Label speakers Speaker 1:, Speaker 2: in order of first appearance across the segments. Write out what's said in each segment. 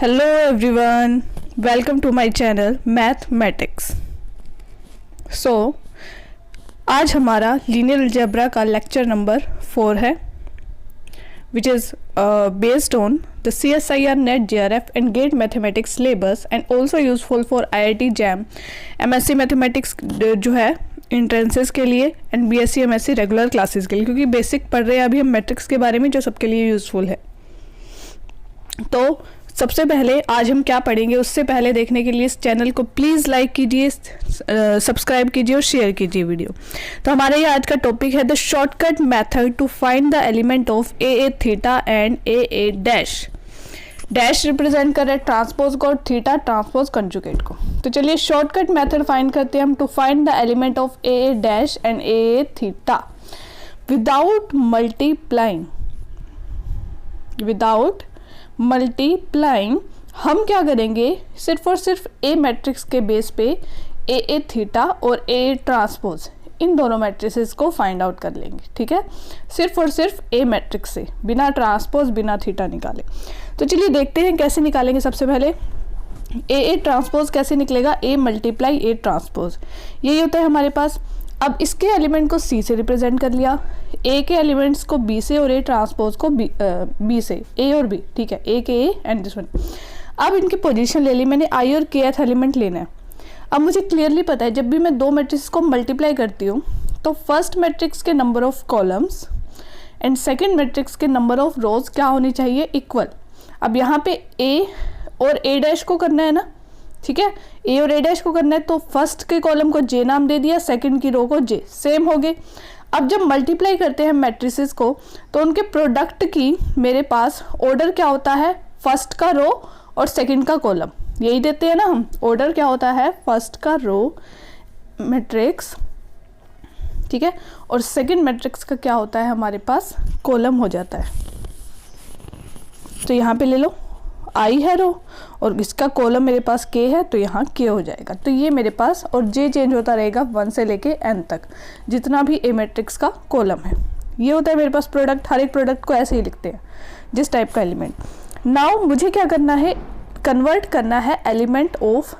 Speaker 1: Hello everyone, welcome to my channel mathematics. आज हमारा linear algebra का लेक्चर नंबर 4 है, which is based on the CSIR NET JRF and GATE mathematics syllabus and also useful for IIT JAM MSc mathematics जो है entrances के लिए and BSc MSc regular classes के लिए, क्योंकि बेसिक पढ़ रहे हैं अभी हम मैट्रिक्स के बारे में जो सबके लिए यूज़फुल है। तो सबसे पहले आज हम क्या पढ़ेंगे उससे पहले देखने के लिए इस चैनल को प्लीज़ लाइक कीजिए, सब्सक्राइब कीजिए और शेयर कीजिए वीडियो। तो हमारे ये आज का टॉपिक है the shortcut method to find the element of AA theta and AA dash. Dash represent कर रहा है ट्रांसपोज को और थीटा ट्रांसपोज कंजुगेट को। तो चलिए शॉर्टकट मेथड फाइंड करते हैं हम to find the element of AA dash and AA theta without multiplying. हम क्या करेंगे, सिर्फ और सिर्फ ए मैट्रिक्स के बेस पे AA थीटा और AA ट्रांसपोज इन दोनों मैट्रिसेस को फाइंड आउट कर लेंगे। ठीक है, सिर्फ और सिर्फ ए मैट्रिक्स से, बिना ट्रांसपोज बिना थीटा निकाले। तो चलिए देखते हैं कैसे निकालेंगे। सबसे पहले AA ट्रांसपोज कैसे निकलेगा, A मल्टीप्लाई A ट्रांसपोज, यही होता है हमारे पास। अब इसके एलिमेंट को C से रिप्रेजेंट कर लिया, A के एलिमेंट्स को B से और A ट्रांसपोज को B से, A और B। ठीक है, A के A एंड दिस वन। अब इनकी पोजीशन ले ली मैंने, I और Kth एलिमेंट लेना है। अब मुझे क्लियरली पता है जब भी मैं दो मैट्रिक्स को मल्टीप्लाई करती हूँ तो फर्स्ट मैट्रिक्स के number of columns and second matrix के नंबर ऑफ रोज क्या होनी चाहिए, इक्वल। अब यहाँ पे A और A डैश को करना है ना, ठीक है, A और A डैश को करना है तो फर्स्ट के कॉलम को J नाम दे दिया, सेकंड की रो को J, सेम हो गए। अब जब मल्टीप्लाई करते हैं मैट्रिसेस को तो उनके प्रोडक्ट की मेरे पास ऑर्डर क्या होता है, फर्स्ट का रो और सेकंड का कॉलम, यही देते हैं ना हम। ऑर्डर क्या होता है, फर्स्ट का रो मैट्रिक्स, ठीक है, और सेकंड मैट्रिक्स का क्या होता है हमारे पास, कॉलम हो जाता है। तो यहाँ पे ले लो, I है रो और इसका कॉलम मेरे पास K है तो यहाँ K हो जाएगा। तो ये मेरे पास, और J चेंज होता रहेगा 1 से लेके N तक, जितना भी A मैट्रिक्स का कॉलम है। ये होता है मेरे पास प्रोडक्ट। हर एक प्रोडक्ट को ऐसे ही लिखते हैं, जिस टाइप का एलिमेंट। नाउ मुझे क्या करना है, कन्वर्ट करना है element of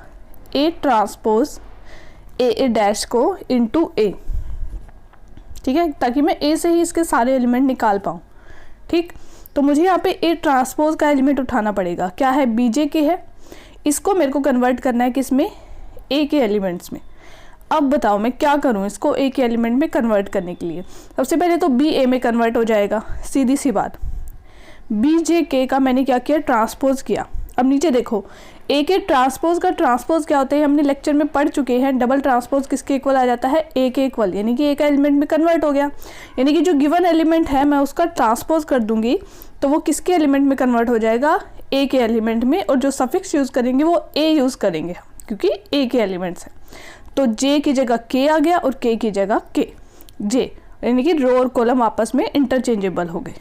Speaker 1: A transpose AA dash को इनटू A, ठीक है, ताकि मैं A से ही इसके सारे एलिमेंट निकाल पाऊँ। ठीक, तो मुझे यहाँ पे A ट्रांसपोज का एलिमेंट उठाना पड़ेगा, क्या है, BJ के है। इसको मेरे को कन्वर्ट करना है किस में, A के एलिमेंट्स में। अब बताओ मैं क्या करूँ इसको A के एलिमेंट में कन्वर्ट करने के लिए। सबसे पहले तो B A में कन्वर्ट हो जाएगा, सीधी सी बात। BJ K का मैंने क्या किया, ट्रांसपोज किया। अब नीचे देखो, A के ट्रांसपोज का ट्रांसपोज क्या होता है, हमने लेक्चर में पढ़ चुके हैं। डबल ट्रांसपोज किसके इक्वल आ जाता है, A के इक्वल, यानी कि A का एलिमेंट में कन्वर्ट हो गया। यानी कि जो गिवन एलिमेंट है मैं उसका ट्रांसपोज कर दूंगी तो वो किसके एलिमेंट में कन्वर्ट हो जाएगा, A के एलिमेंट में। और जो सफिक्स यूज़ करेंगे वो A यूज़ करेंगे क्योंकि A के एलिमेंट्स हैं। तो J की जगह K आ गया और K की जगह K, J, यानी कि रो और कॉलम आपस में इंटरचेंजेबल हो गए।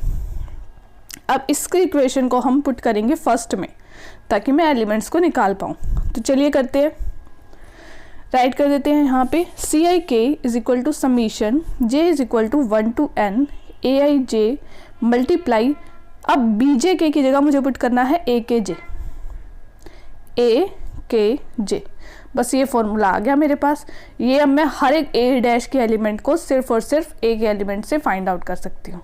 Speaker 1: अब इसके इक्वेशन को हम पुट करेंगे फर्स्ट में ताकि मैं एलिमेंट्स को निकाल पाऊँ। तो चलिए करते हैं, राइट कर देते हैं यहाँ पे CIK is equal to summation J is equal to 1 to N AIJ multiply. अब BJK की जगह मुझे पुट करना है AKJ, बस ये फॉर्मूला आ गया मेरे पास। ये अब मैं हर एक A डैश के एलिमेंट को सिर्फ और सिर्फ A के एलिमेंट से फाइंड आउट कर सकती हूँ,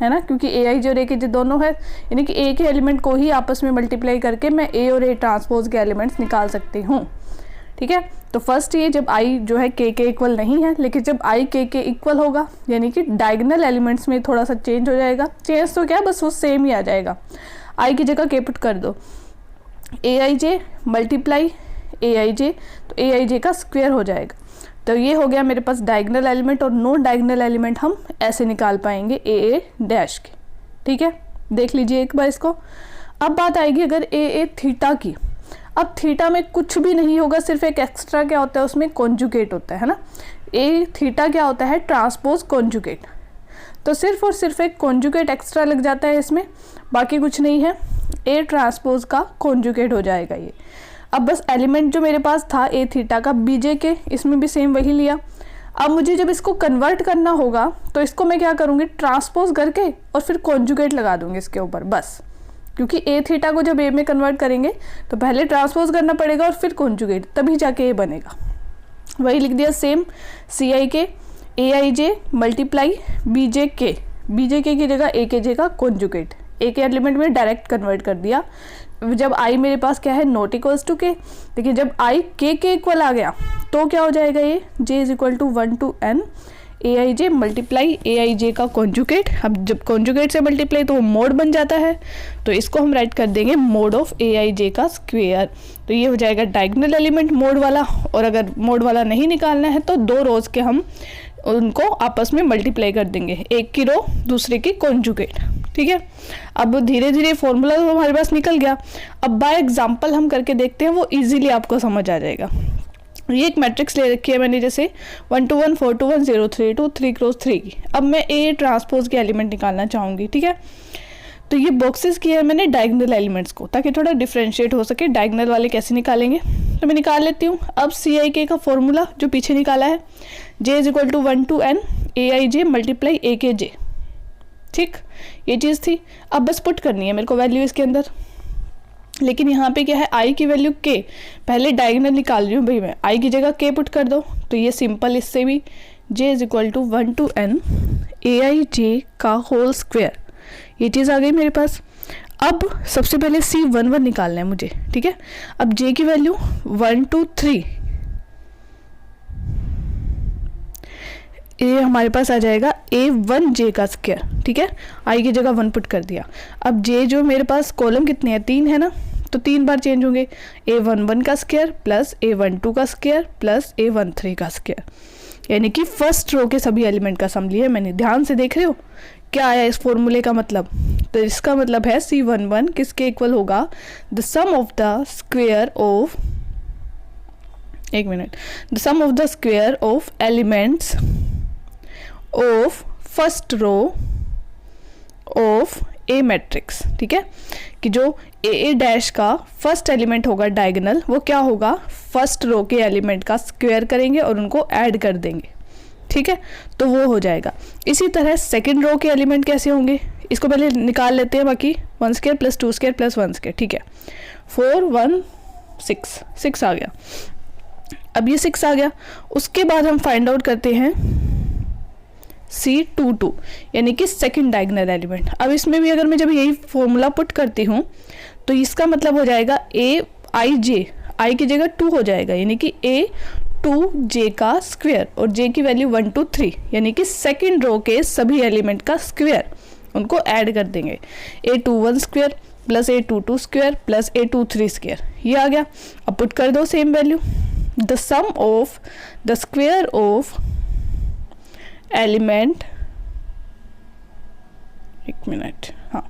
Speaker 1: है ना, क्योंकि AIJ और AKJ दोनों है। यानी कि A के एलिमेंट को ही आपस में मल्टीप्लाई करके मैं A और A ट्रांसपोज के एलिमेंट्स निकाल सकती हूँ। ठीक है, तो फर्स्ट ये जब I जो है K के इक्वल नहीं है, लेकिन जब I K के इक्वल होगा यानी कि डायगोनल एलिमेंट्स में थोड़ा सा चेंज हो जाएगा। चेंज तो क्या, बस वो सेम ही आ जाएगा। I की जगह K पुट कर दो, AIJ मल्टीप्लाई AIJ, तो AIJ का स्क्वायर हो जाएगा। तो ये हो गया मेरे पास डायगोनल एलिमेंट, और नॉन डायगोनल एलिमेंट हम ऐसे निकाल पाएंगे AA डैश के। ठीक है, देख लीजिए एक बार इसको। अब बात आएगी अगर AA थीटा की। अब थीटा में कुछ भी नहीं होगा, सिर्फ एक एक्स्ट्रा क्या होता है उसमें, कॉन्जुगेट होता है ना। A थीटा क्या होता है, ट्रांसपोज कॉन्जुगेट। तो सिर्फ और सिर्फ एक कॉन्जुगेट एक्स्ट्रा लग जाता है इसमें, बाकी कुछ नहीं है। A ट्रांसपोज का कॉन्जुगेट हो जाएगा ये। अब बस एलिमेंट जो मेरे पास था A थीटा का BJK, इसमें भी सेम वही लिया। अब मुझे जब इसको कन्वर्ट करना होगा तो इसको मैं क्या करूँगी, ट्रांसपोज करके और फिर कॉन्जुगेट लगा दूंगी इसके ऊपर, बस क्योंकि ए थीटा को जब ए में कन्वर्ट करेंगे तो पहले ट्रांसपोज करना पड़ेगा और फिर कॉन्जुगेट, तभी जाके ए बनेगा। वही लिख दिया सेम, सी आई के ए आई जे मल्टीप्लाई बी जे के की जगह ए के जे का कॉन्जुगेट, ए के एलिमेंट में डायरेक्ट कन्वर्ट कर दिया। जब आई मेरे पास क्या है नॉट इक्वल्स टू के, देखिए जब आई के इक्वल आ गया तो क्या हो जाएगा ये j is equal to 1 to n a I j multiply a I j का कॉन्जुगेट। अब जब कॉन्जुगेट से मल्टीप्लाई तो वो मोड बन जाता है, तो इसको हम राइट कर देंगे mode of A I j का स्क्वेयर। तो ये हो जाएगा डायगोनल एलिमेंट मोड वाला, और अगर मोड वाला नहीं निकालना है तो दो रोज के हम उनको आपस में मल्टीप्लाई कर देंगे, एक की रो दूसरे की कॉन्जुगेट। ठीक है, अब धीरे धीरे फॉर्मूला तो हमारे पास निकल गया। अब बाय एग्जांपल हम करके देखते हैं, वो इजीली आपको समझ आ जाएगा। ये एक मैट्रिक्स ले रखी है मैंने, जैसे 1 to 1 4 to 1 0 3 2 3 क्रॉस 3 की। अब मैं ए ट्रांसपोज के एलिमेंट निकालना चाहूँगी। ठीक है, तो ये बॉक्सेस किए हैं मैंने डायगोनल एलिमेंट्स को, ताकि थोड़ा डिफ्रेंशिएट हो सके डायगोनल वाले कैसे निकालेंगे। तो मैं निकाल लेती हूँ। अब सी आई के का फॉर्मूला जो पीछे निकाला है, j is equal to 1 to n a I j multiply a k j. ठीक, ये चीज़ थी। अब बस पुट करनी है मेरे को वैल्यू इसके अंदर, लेकिन यहाँ पे क्या है आई की वैल्यू के, पहले डायगोनल निकाल रही हूँ भाई मैं, आई की जगह के पुट कर दो तो ये सिंपल, इससे भी j is equal to 1 to n a I j का होल स्क्वायर, ये चीज़ आ गई मेरे पास। अब सबसे पहले C11 निकालना है मुझे। ठीक है, अब जे की वैल्यू 1 to 3, ये हमारे पास आ जाएगा A1J का स्क्वायर। ठीक है, आई की जगह 1 पुट कर दिया। अब जे जो मेरे पास कॉलम कितने हैं 3 है ना, तो 3 बार चेंज होंगे, A11 का स्क्वायर प्लस A12 का स्क्वायर प्लस A13 का स्क्वायर, यानी कि फर्स्ट रो के सभी एलिमेंट का सम लिया मैंने। ध्यान से देख रहे हो क्या आया इस फॉर्मूले का मतलब। तो इसका मतलब है C11 किसके इक्वल होगा, the sum of the square of, एक मिनट, the sum of the square of elements of first row of A matrix. ठीक है, कि जो ए डैश का फर्स्ट एलिमेंट होगा डायगोनल, वो क्या होगा, फर्स्ट रो के एलिमेंट का स्क्वायर करेंगे और उनको ऐड कर देंगे। ठीक है, तो वो हो जाएगा। इसी तरह सेकंड रो के एलिमेंट कैसे होंगे, इसको पहले निकाल लेते हैं। बाकी 1 square plus 2 square plus 1 square. ठीक है, 4 1 6 आ गया। अब ये 6 आ गया, उसके बाद हम फाइंड आउट करते हैं C22, यानी कि सेकंड डायगोनल एलिमेंट। अब इसमें भी अगर मैं जब यही फॉर्मूला पुट करती हूँ तो इसका मतलब हो जाएगा ए आई जे, आई की जगह 2 हो जाएगा, यानी कि A2J का स्क्वायर, और J की वैल्यू 1 to 3, यानी कि सेकंड रो के सभी एलिमेंट का स्क्वायर, उनको ऐड कर देंगे। A21 square plus A22 square plus A23 square, ये आ गया। अब पुट कर दो same value, the sum of the square of element, एक मिनट, हाँ,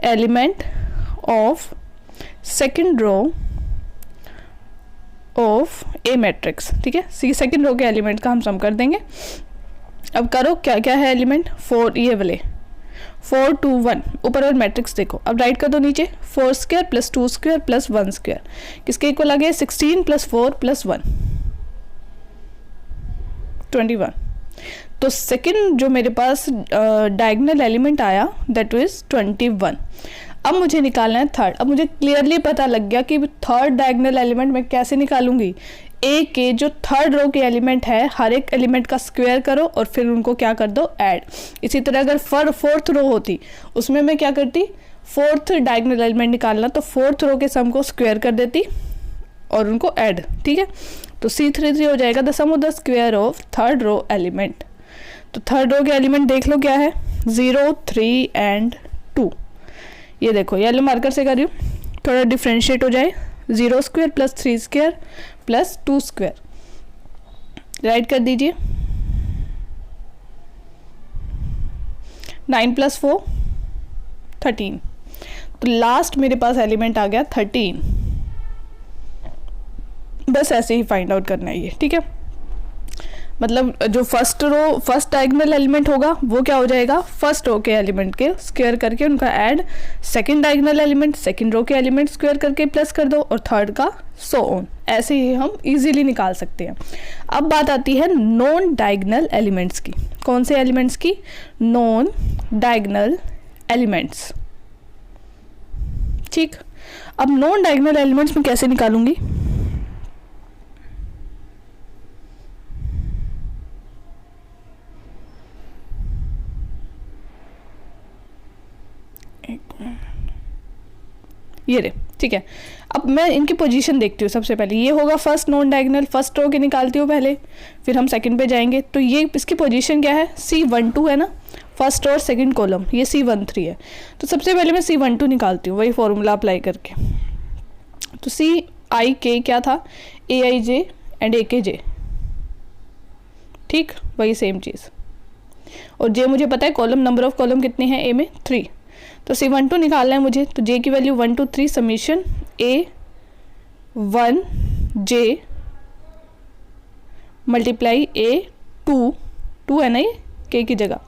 Speaker 1: element of second row of A matrix. ठीक है, सेकंड रो के एलिमेंट का हम सम कर देंगे। अब करो क्या क्या है एलिमेंट, 4, ये वाले 4 2 1, ऊपर और मैट्रिक्स देखो। अब राइट कर दो नीचे, 4 square plus 2 square plus 1 square, किसके इक्वल आ गया, 16 प्लस 4 प्लस 1 21। तो सेकंड जो मेरे पास डायगोनल एलिमेंट आया दैट इज 21। अब मुझे निकालना है थर्ड। अब मुझे क्लियरली पता लग गया कि थर्ड डायगोनल एलिमेंट मैं कैसे निकालूंगी। ए के जो थर्ड रो के एलिमेंट है, हर एक एलिमेंट का स्क्वायर करो और फिर उनको क्या कर दो, ऐड। इसी तरह अगर फोर्थ रो होती उसमें मैं क्या करती, फोर्थ डायगोनल एलिमेंट निकालना तो फोर्थ रो के सम को स्क्वायर कर देती और उनको ऐड। ठीक है, तो C33 हो जाएगा the sum of the square of third row element. तो थर्ड रो के एलिमेंट देख लो क्या है, 0 3 and 2। ये देखो येलो मार्कर से कर रही हूँ, थोड़ा डिफ्रेंशिएट हो जाए। 0 square plus 3 square plus 2 square, right कर दीजिए। 9 प्लस 4 13, तो लास्ट मेरे पास एलिमेंट आ गया 13। बस ऐसे ही फाइंड आउट करना है ये। ठीक है, मतलब जो फर्स्ट डायगोनल एलिमेंट होगा वो क्या हो जाएगा, फर्स्ट रो के एलिमेंट के स्क्वायर करके उनका add, second diagonal element second row के एलिमेंट स्क्वायर करके प्लस कर दो, और थर्ड का सो ऑन। ऐसे ही हम इजीली निकाल सकते हैं। अब बात आती है नॉन डायगोनल एलिमेंट्स की। कौन से एलिमेंट्स की, नॉन डायगोनल एलिमेंट्स। ठीक, अब नॉन डायगोनल एलिमेंट्स में कैसे निकालूंगी? ये रे, ठीक है। अब मैं इनकी पोजीशन देखती हूँ। सबसे पहले ये होगा first non diagonal, first row के निकालती हूँ पहले, फिर हम सेकंड पे जाएंगे। तो ये इसकी पोजीशन क्या है? C12 है ना, फर्स्ट और सेकंड कॉलम, ये C13 है। तो सबसे पहले मैं C12 निकालती हूँ, वही फॉर्मूला अप्लाई करके। तो CIK क्या था? AIJ एंड AKJ, ठीक, वही सेम चीज़। और J मुझे पता है, कॉलम नंबर ऑफ कॉलम कितने हैं A में? 3। तो C12 निकालना है मुझे, तो J की value 1 2 3 summation A1J multiply A2 है ना, ये K की जगह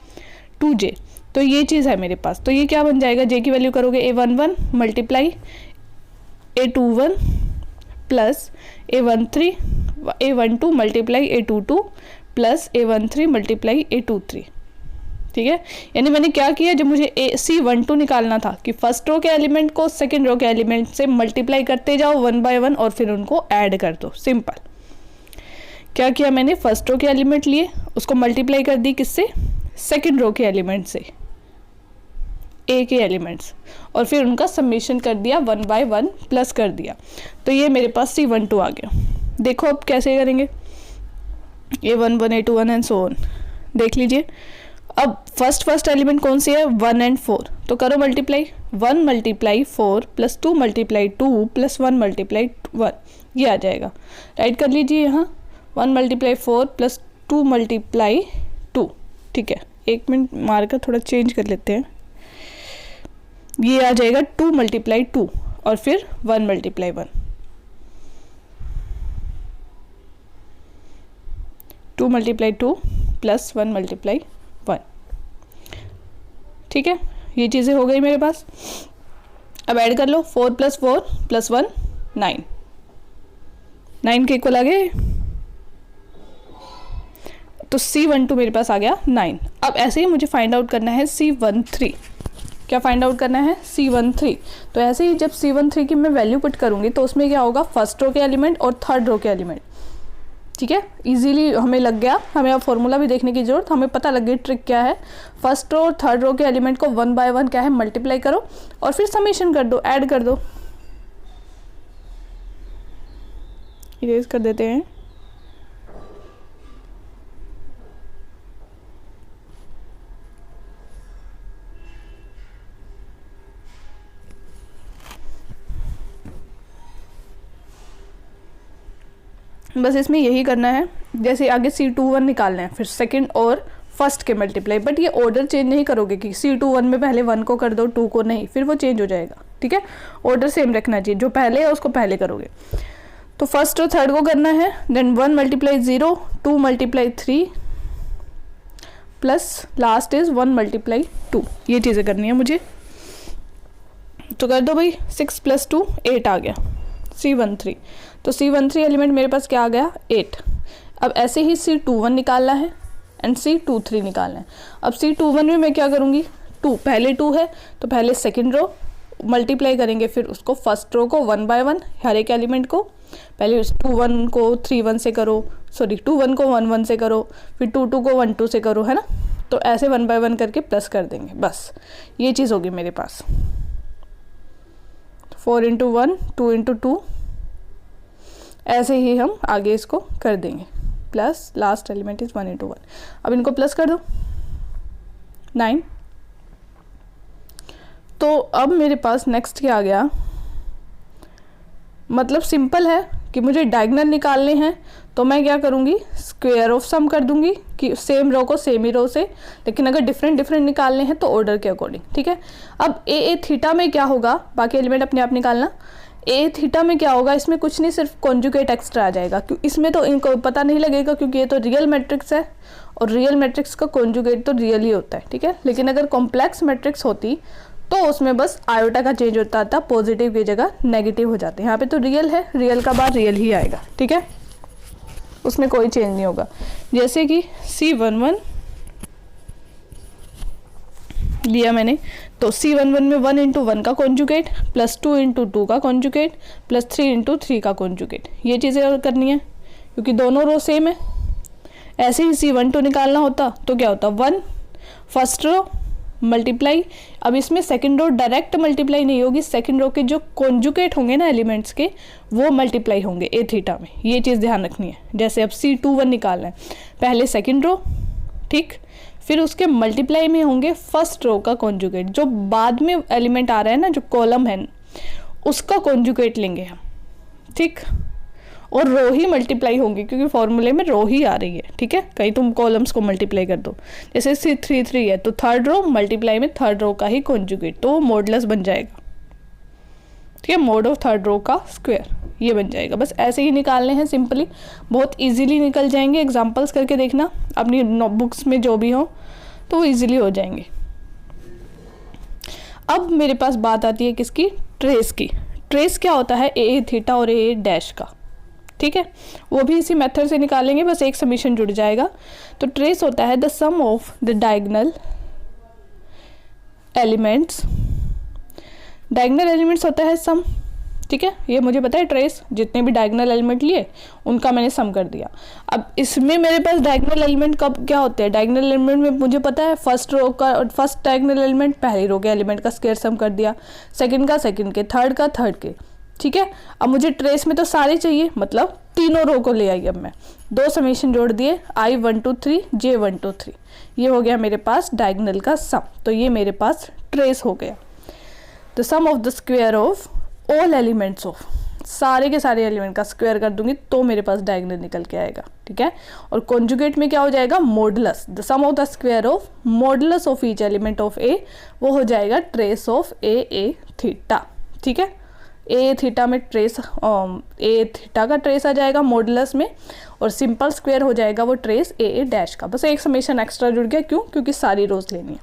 Speaker 1: 2J। तो ये चीज़ है मेरे पास। तो ये क्या बन जाएगा? J की वैल्यू करोगे A11 multiply A21 plus A12 multiply A22 plus A13 multiply A23, ठीक है। यानी मैंने क्या किया, जब मुझे C12 निकालना था कि फर्स्ट रो के एलिमेंट को सेकंड रो के एलिमेंट से मल्टीप्लाई करते जाओ 1 बाय 1 और फिर उनको ऐड कर दो, सिंपल। क्या किया मैंने? फर्स्ट रो के एलिमेंट लिए, उसको मल्टीप्लाई कर दी किससे? सेकंड रो के एलिमेंट से, A के एलिमेंट्स, और फिर उनका समेशन कर दिया 1 बाय 1 प्लस कर दिया। तो ये मेरे पास C12 आ गया। देखो अब कैसे करेंगे, A11 A21 and so on, देख लीजिए। अब फर्स्ट एलिमेंट कौन सी है? 1 एंड 4। तो करो multiply, 1 multiply 4 plus 2 multiply 2 plus 1 multiply 1, ये आ जाएगा। राइट कर लीजिए यहाँ, 1 मल्टीप्लाई 4 प्लस 2 मल्टीप्लाई 2, ठीक है। एक मिनट मार्कर थोड़ा चेंज कर लेते हैं। ये आ जाएगा 2 मल्टीप्लाई 2 और फिर 1 मल्टीप्लाई 1, 2 मल्टीप्लाई 2 प्लस 1 मल्टीप्लाई 1, ठीक है। ये चीज़ें हो गई मेरे पास। अब ऐड कर लो, 4 प्लस 4 प्लस 1 9, 9 के इक्वल आ गए। तो C12 मेरे पास आ गया 9। अब ऐसे ही मुझे फाइंड आउट करना है C13। क्या फाइंड आउट करना है? C13। तो ऐसे ही जब C13 की मैं वैल्यू पुट करूंगी तो उसमें क्या होगा? फर्स्ट रो के एलिमेंट और थर्ड रो के एलिमेंट, ठीक है। इजीली हमें लग गया, हमें अब फॉर्मूला भी देखने की जरूरत, हमें पता लग गई ट्रिक क्या है। फर्स्ट रो और थर्ड रो के एलिमेंट को 1 बाय 1 क्या है? मल्टीप्लाई करो और फिर समेशन कर दो, ऐड कर दो। इरेज कर देते हैं। बस इसमें यही करना है, जैसे आगे C21 निकालना है, फिर सेकंड और फर्स्ट के मल्टीप्लाई, बट ये ऑर्डर चेंज नहीं करोगे कि C21 में पहले 1 को कर दो 2 को नहीं, फिर वो चेंज हो जाएगा, ठीक है। ऑर्डर सेम रखना चाहिए, जो पहले है उसको पहले करोगे। तो फर्स्ट और थर्ड को करना है, then 1 multiply 0, 2 multiply 3 plus last is 1 multiply 2, ये चीज़ें करनी है मुझे। तो कर दो भाई, 6 प्लस 2 8 आ गया C13। तो C13 एलिमेंट मेरे पास क्या आ गया? 8। अब ऐसे ही C21 निकालना है एंड C23 निकालना है। अब C21 में मैं क्या करूँगी? 2, पहले 2 है तो पहले सेकंड रो मल्टीप्लाई करेंगे, फिर उसको फर्स्ट रो को 1 बाय 1 हर एक एलिमेंट को, पहले 2 1 को 3 1 से करो, सॉरी 2 1 को 1 1 से करो, फिर 2 2 को 1 2 से करो, है ना। तो ऐसे 1 बाय 1 करके प्लस कर देंगे, बस ये चीज़ होगी मेरे पास। 4 इंटू 1 2 इंटू 2, ऐसे ही हम आगे इसको कर देंगे, plus last element is 1 into 1। अब इनको प्लस कर दो, 9। तो अब मेरे पास नेक्स्ट क्या आ गया? मतलब सिंपल है कि मुझे डायगोनल निकालने हैं, तो मैं क्या करूँगी? स्क्वायर ऑफ सम कर दूंगी कि सेम रो को सेम ही रो से, लेकिन अगर डिफरेंट डिफरेंट निकालने हैं तो ऑर्डर के अकॉर्डिंग, ठीक है। अब ए थीटा में क्या होगा? बाकी एलिमेंट अपने आप निकालना। ए थीटा में क्या होगा? इसमें कुछ नहीं, सिर्फ कॉन्जुगेट एक्स्ट्रा आ जाएगा, क्योंकि इसमें तो इनको पता नहीं लगेगा क्योंकि ये तो रियल मैट्रिक्स है और रियल मैट्रिक्स का कॉन्जुगेट तो रियल ही होता है, ठीक है। लेकिन अगर कॉम्प्लेक्स मैट्रिक्स होती तो उसमें बस आयोटा का चेंज होता था, पॉजिटिव की जगह नेगेटिव हो जाते हैं। यहाँ पे तो रियल है, रियल का बार रियल ही आएगा, ठीक है, उसमें कोई चेंज नहीं होगा। जैसे कि C11 लिया मैंने, तो C11 में 1 इंटू 1 का कॉन्जुगेट प्लस 2 इंटू 2 का कॉन्जुगेट प्लस 3 इंटू 3 का कॉन्जुगेट, ये चीज़ें करनी है क्योंकि दोनों रो सेम है। ऐसे ही C12 निकालना होता तो क्या होता, 1 फर्स्ट रो मल्टीप्लाई, अब इसमें सेकंड रो डायरेक्ट मल्टीप्लाई नहीं होगी, सेकंड रो के जो कॉन्जुगेट होंगे ना एलिमेंट्स के वो मल्टीप्लाई होंगे ए थीटा में, ये चीज़ ध्यान रखनी है। जैसे अब C21 निकालना है, पहले सेकंड रो, ठीक, फिर उसके मल्टीप्लाई में होंगे फर्स्ट रो का कॉन्जुगेट, जो बाद में एलिमेंट आ रहा है ना, जो कॉलम है उसका कॉन्जुगेट लेंगे हम, ठीक, और रो ही मल्टीप्लाई होंगी क्योंकि फॉर्मूले में रो ही आ रही है, ठीक है। कहीं तुम कॉलम्स को मल्टीप्लाई कर दो, जैसे C33 है तो थर्ड रो मल्टीप्लाई में थर्ड रो का ही कॉन्जुगेट, तो वो मॉडुलस बन जाएगा, ठीक है, मोड ऑफ थर्ड रो का स्क्वायर, ये बन जाएगा। बस ऐसे ही निकालने हैं सिंपली, बहुत इजीली निकल जाएंगे। एग्जांपल्स करके देखना अपनी नोटबुक्स में जो भी हो तो वो इजीली हो जाएंगे। अब मेरे पास बात आती है किसकी, ट्रेस की। ट्रेस क्या होता है, ए थीटा और ए डैश का, ठीक है, वो भी इसी मेथड से निकालेंगे, बस एक समीशन जुड़ जाएगा। तो ट्रेस होता है the sum of the diagonal elements, diagonal elements होता है सम, ठीक है, ये मुझे पता है। ट्रेस जितने भी डायगोनल एलिमेंट लिए उनका मैंने सम कर दिया। अब इसमें मेरे पास डायगोनल एलिमेंट कब क्या होते हैं, डायगोनल एलिमेंट में मुझे पता है फर्स्ट रो का, फर्स्ट डायगोनल एलिमेंट पहली रो के एलिमेंट का स्क्वायर सम कर दिया, सेकंड का सेकंड के, थर्ड का थर्ड के, ठीक है। अब मुझे ट्रेस में तो सारे चाहिए, मतलब तीनों रो को ले आई। अब मैं दो समीशन जोड़ दिए, I1 2 3 J1 2 3, ये हो गया मेरे पास डायगोनल का सम, तो ये मेरे पास ट्रेस हो गया। The sum of the square of all elements of, सारे के सारे एलिमेंट का स्क्वायर कर दूंगी तो मेरे पास डायगोनल निकल के आएगा, ठीक है। और कॉन्जुगेट में क्या हो जाएगा, modulus, the sum of the square of modulus of each element of A, वो हो जाएगा ट्रेस ऑफ ए थीटा, ठीक है। ए थीटा में ट्रेस, ए थीटा का ट्रेस आ जाएगा मॉडुलस में, और सिंपल स्क्वायर हो जाएगा वो ट्रेस ए डैश का। बस एक समेशन एक्स्ट्रा जुड़ गया, क्यों, क्योंकि सारी रोज लेनी है।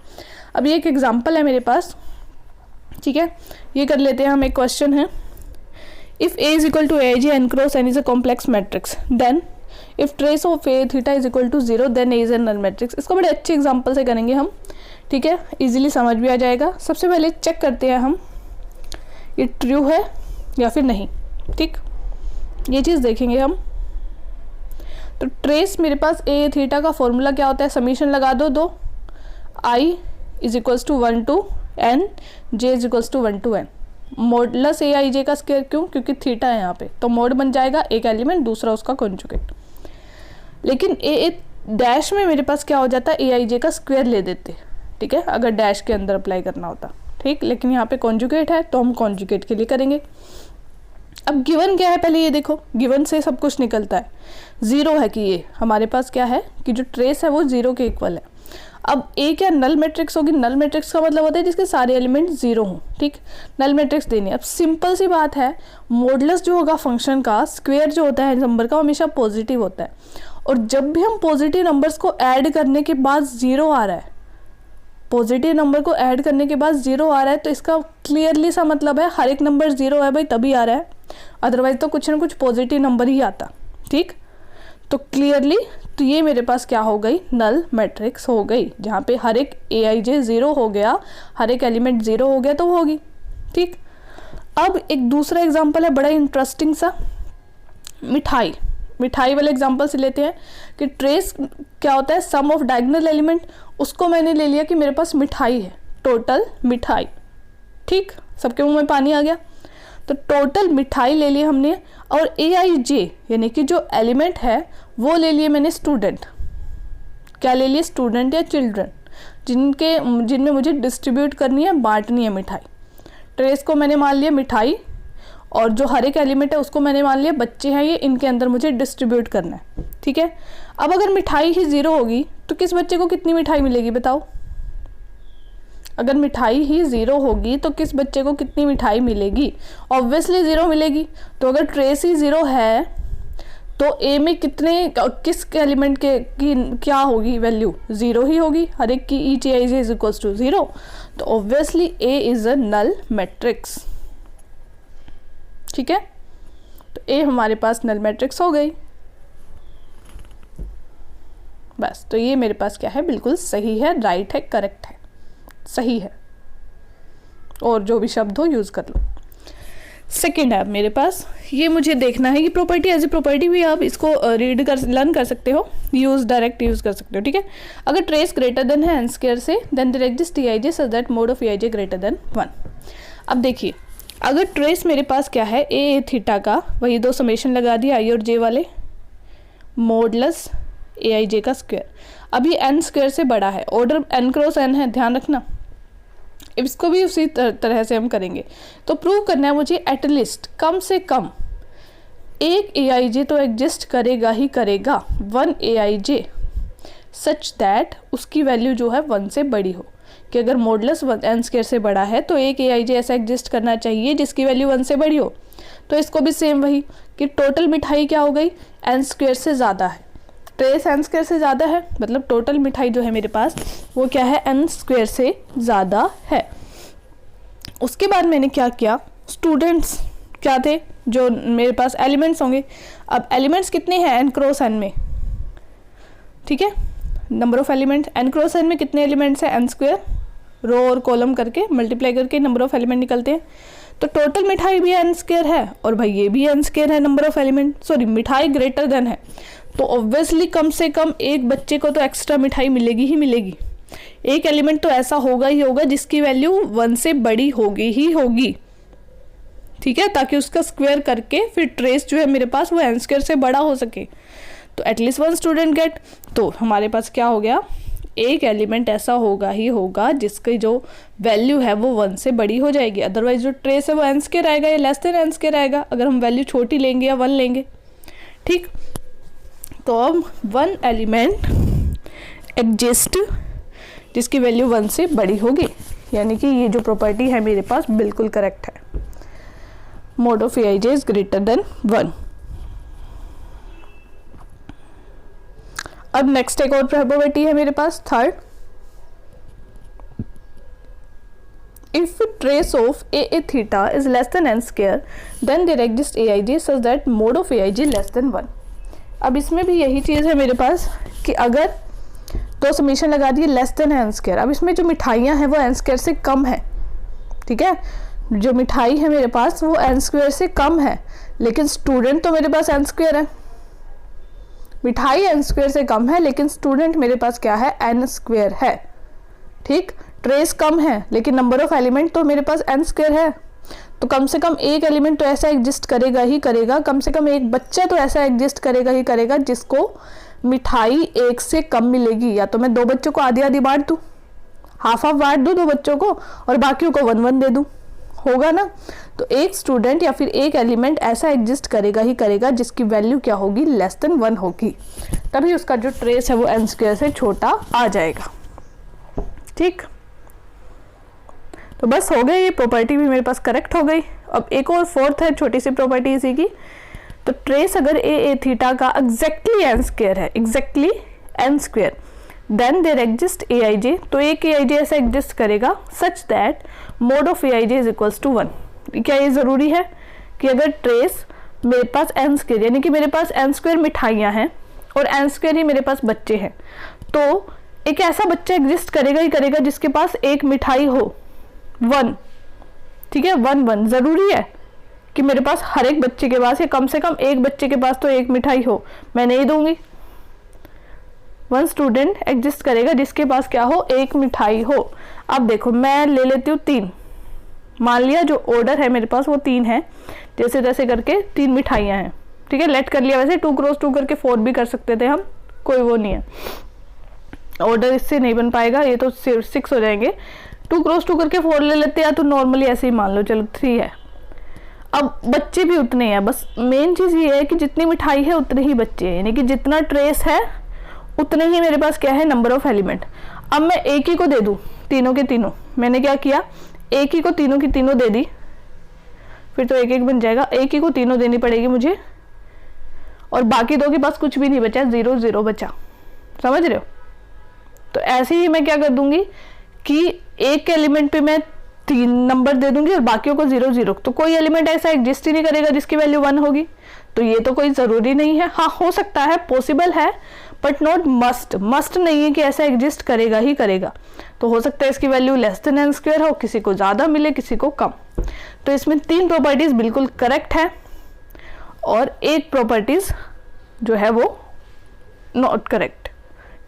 Speaker 1: अब ये एक एग्जांपल है मेरे पास, ठीक है, ये कर लेते हैं हम। एक क्वेश्चन है, if A is equal to A G n cross n is a complex matrix, then if trace of A theta is equal to 0 then A is an null matrix. इसको बड़े अच्छे एग्जांपल से करेंगे हम, ठीक है, easily समझ भी आ जाएगा। सबसे पहले चेक करते हैं हम ये ट्रू है या फिर नहीं, ठीक, ये चीज़ देखेंगे हम। तो ट्रेस मेरे पास ए थीटा का फॉर्मूला क्या होता है, समीशन लगा दो, I is equals to 1 to n, j is equals to 1 to n, modulus a I j का स्क्वायर, क्यों, क्योंकि थीटा है यहाँ पे, तो मोड बन जाएगा एक एलिमेंट दूसरा उसका कॉन्जुगेट। लेकिन ए डैश में मेरे पास क्या हो जाता है, ए आई जे का स्क्वायर ले देते, ठीक है, अगर डैश के अंदर अप्लाई करना होता, ठीक। लेकिन यहाँ पे कॉन्जुगेट है तो हम कॉन्जुगेट के लिए करेंगे। अब गिवन क्या है, पहले ये देखो, गिवन से सब कुछ निकलता है, 0 है कि ये हमारे पास क्या है कि जो ट्रेस है वो 0 के इक्वल है। अब ए क्या नल मैट्रिक्स होगी, नल मैट्रिक्स का मतलब होता है जिसके सारे एलिमेंट 0 हों, ठीक, नल मैट्रिक्स देनी है। अब सिंपल सी बात है, मॉडुलस जो होगा फंक्शन का, स्क्वायर जो होता है नंबर का, हमेशा पॉजिटिव होता है, और जब भी हम पॉजिटिव नंबर्स को ऐड करने के बाद 0 आ रहा है, पॉजिटिव नंबर को ऐड करने के बाद 0 आ रहा है, तो इसका क्लियरली सा मतलब है हर एक नंबर 0 है भाई, तभी आ रहा है, अदरवाइज तो कुछ ना कुछ पॉजिटिव नंबर ही आता, ठीक। तो क्लियरली तो ये मेरे पास क्या हो गई, नल मैट्रिक्स हो गई, जहाँ पे हर एक ए आई जे 0 हो गया, हर एक एलिमेंट 0 हो गया तो वो होगी, ठीक। अब एक दूसरा एग्जांपल है बड़ा इंटरेस्टिंग सा, मिठाई, मिठाई वाले एग्जांपल से लेते हैं कि ट्रेस क्या होता है, सम ऑफ डायगोनल एलिमेंट, उसको मैंने ले लिया कि मेरे पास मिठाई है, टोटल मिठाई, ठीक, सबके मुंह में पानी आ गया, तो टोटल मिठाई ले ली हमने, और ए आई जे यानी कि जो एलिमेंट है वो ले लिए मैंने स्टूडेंट, क्या ले लिए, स्टूडेंट या चिल्ड्रन, जिनमें मुझे डिस्ट्रीब्यूट करनी है, बांटनी है मिठाई। ट्रेस को मैंने मान लिया मिठाई, और जो हर एक एलिमेंट है उसको मैंने मान लिया बच्चे हैं ये, इनके अंदर मुझे डिस्ट्रीब्यूट करना है, ठीक है। अब अगर मिठाई ही 0 होगी तो किस बच्चे को कितनी मिठाई मिलेगी बताओ, अगर मिठाई ही 0 होगी तो किस बच्चे को कितनी मिठाई मिलेगी, ऑब्वियसली 0 मिलेगी। तो अगर ट्रेस ही 0 है तो ए में किस एलिमेंट की क्या होगी वैल्यू, 0 ही होगी, हर एक की each A is equals to 0, तो obviously A is a null matrix, ठीक है। तो ए हमारे पास नल मैट्रिक्स हो गई, बस। तो ये मेरे पास क्या है, बिल्कुल सही है, राइट है, करेक्ट है, सही है, और जो भी शब्द हो यूज़ कर लो। सेकेंड है मेरे पास, ये मुझे देखना है कि प्रॉपर्टी एज ए प्रॉपर्टी भी आप इसको रीड कर लर्न कर सकते हो, डायरेक्ट यूज़ कर सकते हो, ठीक है। अगर ट्रेस ग्रेटर देन है एन स्क्वायर से, then there exist T I J such that mode of A I J greater than 1। अब देखिए, अगर ट्रेस मेरे पास क्या है, ए थीटा का, वही दो समेशन लगा दिए आई और जे वाले, मोडलस ए आई जे का स्क्वायर। अभी एन स्क्वायर से बड़ा है, ऑर्डर एन क्रॉस एन है, ध्यान रखना। इसको भी उसी तरह से हम करेंगे। तो प्रूव करना है मुझे एटलीस्ट, कम से कम एक ए आई जे तो एग्जिस्ट करेगा ही करेगा, 1 ए आई जे सच दैट उसकी वैल्यू जो है 1 से बड़ी हो, कि अगर मॉडुलस एन स्क्वायर से बड़ा है तो एक ए आई जे ऐसा एग्जिस्ट करना चाहिए जिसकी वैल्यू 1 से बड़ी हो। तो इसको भी सेम वही कि टोटल मिठाई क्या हो गई, एन स्क्वायर से ज़्यादा है, ट्रेस एन स्क्वायर से ज़्यादा है, मतलब टोटल मिठाई जो है मेरे पास वो क्या है, एन स्क्वायर से ज़्यादा है। उसके बाद मैंने क्या किया, स्टूडेंट्स क्या थे जो मेरे पास एलिमेंट्स होंगे। अब एलिमेंट्स कितने हैं एन क्रॉस एन में, ठीक है, number of element n cross n में कितने एलिमेंट्स हैं, एन स्क्वायर, रो और कॉलम करके मल्टीप्लाई करके नंबर ऑफ एलिमेंट निकलते हैं। तो टोटल मिठाई भी एन स्क्वायर है और भाई ये भी एन स्क्वायर है, नंबर ऑफ एलिमेंट, सॉरी मिठाई ग्रेटर देन है, तो ऑब्वियसली कम से कम एक बच्चे को तो एक्स्ट्रा मिठाई मिलेगी ही मिलेगी। एक एलिमेंट तो ऐसा होगा ही होगा जिसकी वैल्यू 1 से बड़ी होगी ही होगी, ठीक है, ताकि उसका स्क्वायर करके फिर ट्रेस जो है मेरे पास वो एन स्क्वायर से बड़ा हो सके। तो एटलीस्ट 1 स्टूडेंट गेट, तो हमारे पास क्या हो गया, एक एलिमेंट ऐसा होगा ही होगा जिसकी जो वैल्यू है वो 1 से बड़ी हो जाएगी, अदरवाइज जो ट्रेस है वो एन स्क्वायर आएगा या लेस देन एन स्क्वायर आएगा, अगर हम वैल्यू छोटी लेंगे या 1 लेंगे, ठीक। तो अब 1 एलिमेंट एग्जिस्ट जिसकी वैल्यू 1 से बड़ी होगी, यानी कि ये जो प्रॉपर्टी है मेरे पास बिल्कुल करेक्ट है, mod of A I j is greater than 1। अब नेक्स्ट एक और प्रॉपर्टी है मेरे पास, third, if trace of A theta is less than n square then there exist a I J such that mode of A I j less than 1। अब इसमें भी यही चीज़ है मेरे पास कि अगर दो समीशन लगा दिए लेस देन एन स्क्वायर, अब इसमें जो मिठाइयाँ हैं वो एन स्क्वायर से कम है, ठीक है, जो मिठाई है मेरे पास वो एन स्क्वायर से कम है, लेकिन स्टूडेंट तो मेरे पास एन स्क्वायर है। मिठाई एन स्क्वायर से कम है लेकिन स्टूडेंट मेरे पास क्या है, एन स्क्वायर है, ठीक। ट्रेस कम है लेकिन नंबर ऑफ एलिमेंट तो मेरे पास एन स्क्वायर है, तो कम से कम एक एलिमेंट तो ऐसा एग्जिस्ट करेगा ही करेगा, कम से कम एक बच्चा तो ऐसा एग्जिस्ट करेगा ही करेगा जिसको मिठाई 1 से कम मिलेगी। या तो मैं 2 बच्चों को आधी आधी बांट दूँ, हाफ बांट दूँ 2 बच्चों को और बाकियों को 1-1 दे दूँ, होगा ना। तो एक स्टूडेंट या फिर एक एलिमेंट ऐसा एग्जिस्ट करेगा ही करेगा जिसकी वैल्यू क्या होगी, लेस देन 1 होगी, तभी उसका जो ट्रेस है वो एन स्क्वायर से छोटा आ जाएगा, ठीक। तो बस हो गया, ये प्रॉपर्टी भी मेरे पास करेक्ट हो गई। अब एक और फोर्थ है छोटी सी प्रॉपर्टी इसी की, तो ट्रेस अगर ए थीटा का एग्जैक्टली एन स्क्वायर है, exactly n square, then there exist a I j, तो एक ए आई जे ऐसा एग्जिस्ट करेगा such that mode of A I j is equals to 1। क्या ये ज़रूरी है कि अगर ट्रेस मेरे पास एन स्क्वायर, यानी कि मेरे पास एन स्क्वायर मिठाइयाँ हैं और एन स्क्वायर ही मेरे पास बच्चे हैं, तो एक ऐसा बच्चा एग्जिस्ट करेगा ही करेगा जिसके पास एक मिठाई हो 1, ठीक है, 1-1 ज़रूरी है कि मेरे पास हर एक बच्चे के पास या कम से कम एक बच्चे के पास तो एक मिठाई हो, मैं नहीं दूंगी। 1 स्टूडेंट एग्जिस्ट करेगा जिसके पास क्या हो, एक मिठाई हो। अब देखो मैं ले लेती हूँ 3, मान लिया जो ऑर्डर है मेरे पास वो 3 है, जैसे तैसे करके 3 मिठाइयाँ हैं, ठीक है, लेट कर लिया, वैसे 2 क्रॉस 2 करके 4 भी कर सकते थे हम, कोई वो नहीं है, ऑर्डर इससे नहीं बन पाएगा, ये तो सिर्फ 6 हो जाएंगे, 2 क्रॉस 2 करके 4 ले लेते हैं, तो नॉर्मली ऐसे ही मान लो, चलो 3 है। अब बच्चे भी उतने हैं, बस मेन चीज़ ये है कि जितनी मिठाई है उतने ही बच्चे हैं, यानी कि जितना ट्रेस है उतने ही मेरे पास क्या है, नंबर ऑफ एलिमेंट। अब मैं एक ही को दे दूँ तीनों के तीनों, मैंने क्या किया, एक ही को तीनों की तीनों दे दी, फिर तो 1-1 बन जाएगा, एक ही को तीनों देनी पड़ेगी मुझे, और बाकी 2 के पास कुछ भी नहीं बचा, 0-0 बचा, समझ रहे हो। तो ऐसे ही मैं क्या कर दूंगी कि एक एलिमेंट पे मैं 3 नंबर दे दूंगी और बाकियों को 0-0, तो कोई एलिमेंट ऐसा एग्जिस्ट ही नहीं करेगा जिसकी वैल्यू 1 होगी। तो ये तो कोई ज़रूरी नहीं है, हाँ हो सकता है, पॉसिबल है, बट नॉट मस्ट। मस्ट नहीं है कि ऐसा एग्जिस्ट करेगा ही करेगा। तो हो सकता है इसकी value less than n square हो, किसी को ज़्यादा मिले किसी को कम। तो इसमें 3 प्रॉपर्टीज बिल्कुल करेक्ट है और एक प्रॉपर्टीज जो है वो नॉट करेक्ट।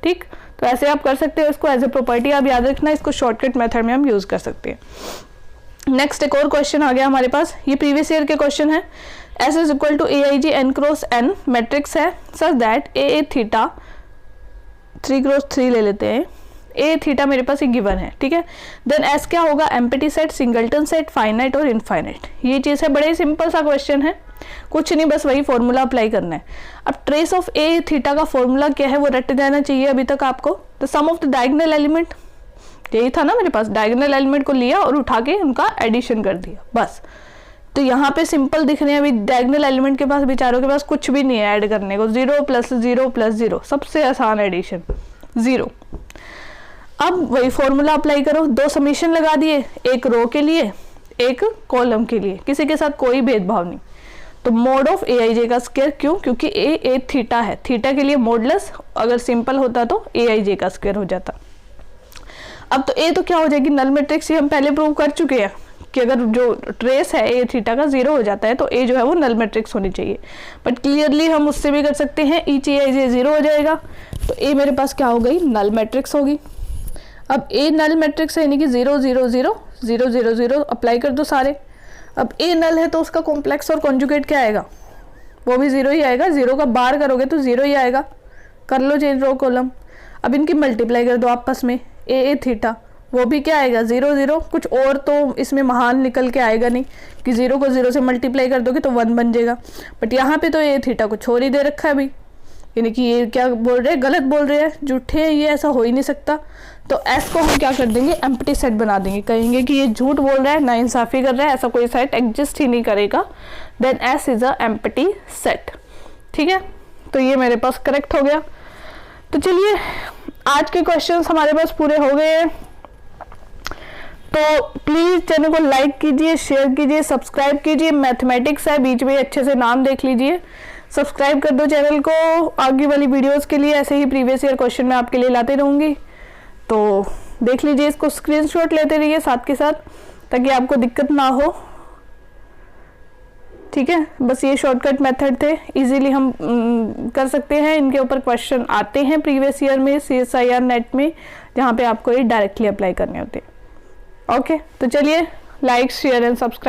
Speaker 1: ठीक, तो ऐसे आप कर सकते हो इसको एज ए प्रॉपर्टी, आप याद रखना, इसको शॉर्टकट मेथड में हम यूज कर सकते हैं। नेक्स्ट एक और क्वेश्चन आ गया हमारे पास, ये प्रीवियस ईयर के क्वेश्चन है। S is equal to AIG n cross n matrix है सच दैट AA थीटा 3 क्रॉस 3 ले लेते हैं, ए थीटा मेरे पास ये गिवन है, ठीक है। देन S क्या होगा, empty set, singleton set, finite और इनफाइनाइट। ये चीज़ है, बड़े सिंपल सा क्वेश्चन है, कुछ नहीं, बस वही फॉर्मूला अप्लाई करना है। अब ट्रेस ऑफ ए थीटा का फॉर्मूला क्या है वो रट जाना चाहिए अभी तक आपको। The sum of the diagonal element, यही था ना मेरे पास, डायगोनल एलिमेंट को लिया और उठा के उनका एडिशन कर दिया बस। तो यहाँ पे सिंपल दिख रहे हैं, अभी डायगोनल एलिमेंट के पास बेचारों के पास कुछ भी नहीं है ऐड करने को, 0 + 0 + 0, सबसे आसान एडिशन 0। अब वही फॉर्मूला अप्लाई करो, 2 समीशन लगा दिए, एक रो के लिए एक कॉलम के लिए, किसी के साथ कोई भेदभाव नहीं। तो मोड ऑफ AIJ का स्क्वायर, क्यों, क्योंकि ए थीटा है, थीटा के लिए मोडलेस, अगर सिंपल होता तो AIJ का स्क्वायर हो जाता। अब तो ए तो क्या हो जाएगी, नल मैट्रिक्स, ये हम पहले प्रूव कर चुके हैं कि अगर जो ट्रेस है ए थीटा का 0 हो जाता है तो ए जो है वो नल मैट्रिक्स होनी चाहिए। बट क्लियरली हम उससे भी कर सकते हैं, ईच AIJ 0 हो जाएगा, तो ए मेरे पास क्या हो गई, नल मैट्रिक्स होगी। अब ए नल मैट्रिक्स है, यानी कि 0 0 0 0 0 0 अप्लाई कर दो सारे। अब ए नल है तो उसका कॉम्प्लेक्स और कॉन्जुगेट क्या आएगा, वो भी 0 ही आएगा, 0 का बार करोगे तो 0 ही आएगा। कर लो चेंज रो कॉलम। अब इनकी मल्टीप्लाई कर दो आपस में, ए थीटा, वो भी क्या आएगा 0 0, कुछ और तो इसमें महान निकल के आएगा नहीं कि 0 को 0 से मल्टीप्लाई कर दोगे तो 1 बन जाएगा। बट यहाँ पे तो ए थीटा को छोड़ ही दे रखा है अभी, यानी कि ये क्या बोल रहे हैं, गलत बोल रहे हैं, झूठे हैं, ये ऐसा हो ही नहीं सकता। तो एस को हम क्या कर देंगे, एम्प्टी सेट बना देंगे, कहेंगे कि ये झूठ बोल रहा है, नाइंसाफी कर रहा है, ऐसा कोई सेट एग्जिस्ट ही नहीं करेगा। Then S is a empty set, ठीक है। तो ये मेरे पास करेक्ट हो गया। तो चलिए आज के क्वेश्चंस हमारे पास पूरे हो गए हैं। तो प्लीज चैनल को लाइक कीजिए, शेयर कीजिए, सब्सक्राइब कीजिए। मैथमेटिक्स है, बीच में अच्छे से नाम देख लीजिए, सब्सक्राइब कर दो चैनल को। आगे वाली वीडियोस के लिए ऐसे ही प्रीवियस ईयर क्वेश्चन मैं आपके लिए लाते रहूंगी, तो देख लीजिए, इसको स्क्रीनशॉट लेते रहिए साथ के साथ, ताकि आपको दिक्कत ना हो, ठीक है। बस ये शॉर्टकट मेथड थे, इजीली हम कर सकते हैं। इनके ऊपर क्वेश्चन आते हैं प्रीवियस ईयर में CSIR नेट में, जहाँ पे आपको ये डायरेक्टली अप्लाई करने होते हैं। ओके, तो चलिए लाइक, शेयर एंड सब्सक्राइब।